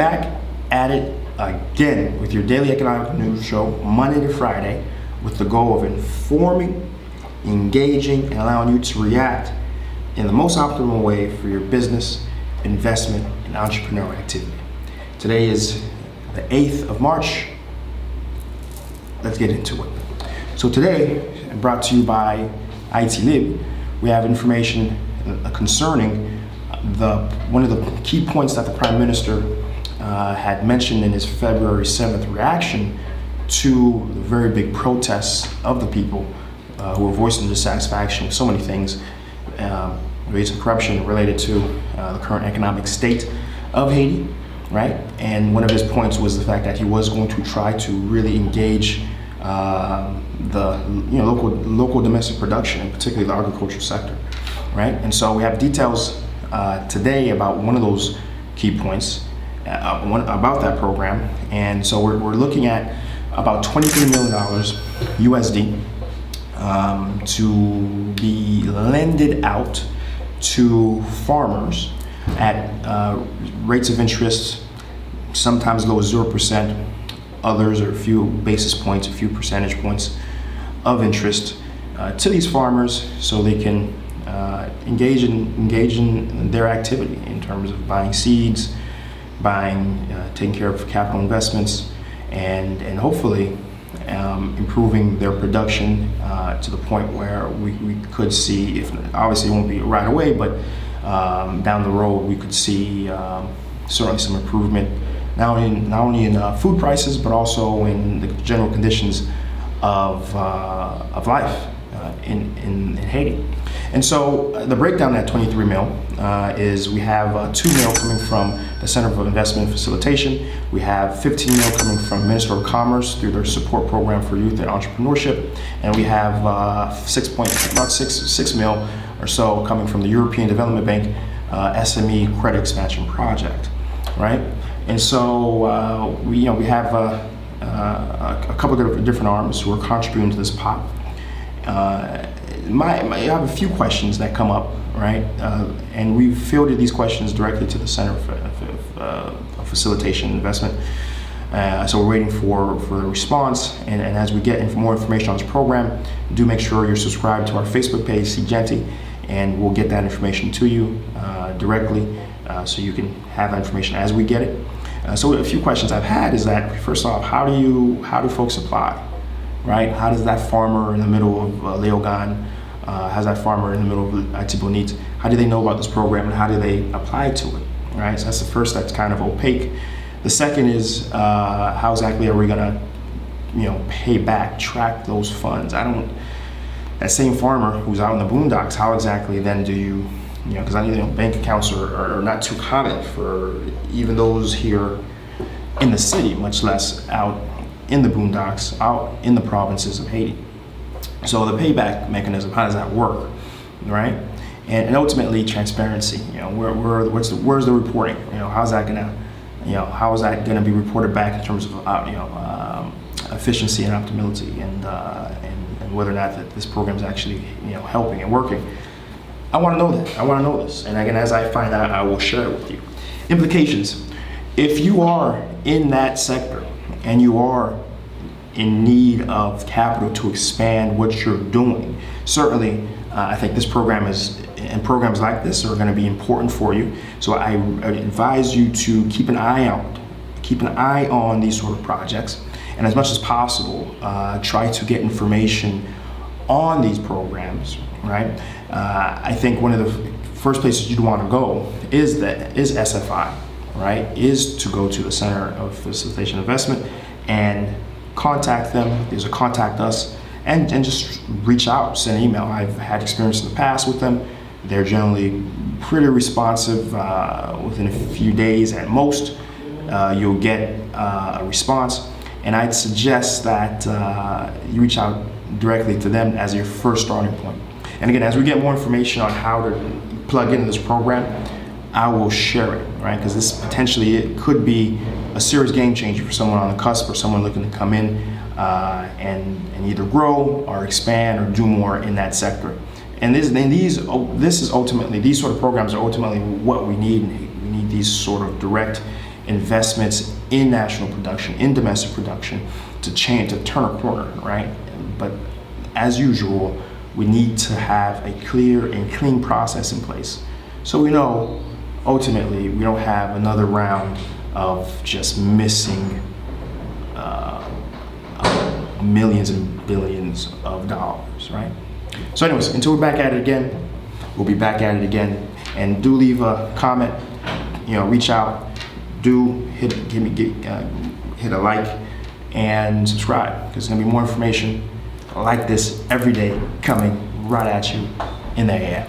back at it again with your daily economic news show, Monday to Friday, with the goal of informing, engaging, and allowing you to react in the most optimal way for your business, investment, and entrepreneurial activity. Today is the 8th of March. Let's get into it. So today, brought to you by IT Lib, we have information concerning one of the key points that the Prime Minister had mentioned in his February 7th reaction to the very big protests of the people who were voicing dissatisfaction with so many things related to corruption, related to the current economic state of Haiti, right? And one of his points was the fact that he was going to try to really engage the local domestic production, and particularly the agricultural sector, right? And so we have details today about one of those key points about that program. And so we're looking at about $23 million USD to be lended out to farmers at rates of interest sometimes low as 0%, others are a few basis points, a few percentage points of interest to these farmers, so they can engage in their activity in terms of buying seeds, taking care of capital investments, and hopefully improving their production to the point where we could see, if obviously it won't be right away, but down the road we could see certainly some improvement, not only in food prices, but also in the general conditions of life in Haiti. And so the breakdown at 23 mil is we have 2 mil coming from the Center for Investment Facilitation. We have 15 mil coming from Minister of Commerce through their support program for youth and entrepreneurship. And we have about 6 mil or so coming from the European Development Bank SME Credit Expansion Project, right? And so we have a couple of different arms who are contributing to this pot. I have a few questions that come up, right? And we've fielded these questions directly to the Center for Facilitation and Investment. So we're waiting for a response. And as we get more information on this program, do make sure you're subscribed to our Facebook page, SeeJeanty, and we'll get that information to you directly, so you can have that information as we get it. So a few questions I've had is that, first off, how do folks apply? Right? How does that farmer in the middle of Leogan, how's that farmer in the middle of Atibonite, how do they know about this program and how do they apply to it? Right? So that's the first, that's kind of opaque. The second is how exactly are we gonna, pay back, track those funds? That same farmer who's out in the boondocks, how exactly then do you, because I know bank accounts are not too common for even those here in the city, much less out in the boondocks, out in the provinces of Haiti. So the payback mechanism, how does that work, right? And ultimately transparency. Where's the reporting? How's that gonna be reported back in terms of efficiency and optimality, and whether or not that this program is actually helping and working. I want to know that. I want to know this, and again, as I find out, I will share it with you. Implications: if you are in that sector and you are in need of capital to expand what you're doing, certainly I think this program and programs like this are going to be important for you. So I advise you to keep an eye on these sort of projects, and as much as possible, try to get information on these programs, right? I think one of the first places you'd want to go is SFI, right? Is to go to the Center of Facilitation Investment and contact them. There's a contact us, and just reach out, send an email. I've had experience in the past with them. They're generally pretty responsive. Within a few days at most, you'll get a response. And I'd suggest that you reach out directly to them as your first starting point. And again, as we get more information on how to plug into this program, I will share it, right? Because this potentially, it could be a serious game changer for someone on the cusp or someone looking to come in and either grow or expand or do more in that sector. And these sort of programs are ultimately what we need. We need these sort of direct investments in national production, in domestic production, to turn a corner, right? But as usual, we need to have a clear and clean process in place, so we know ultimately we don't have another round of just missing millions and billions of dollars, right? So anyways, until we're back at it again, we'll be back at it again. And do leave a comment, reach out, do hit a like and subscribe, because there's gonna be more information like this every day coming right at you in the AM.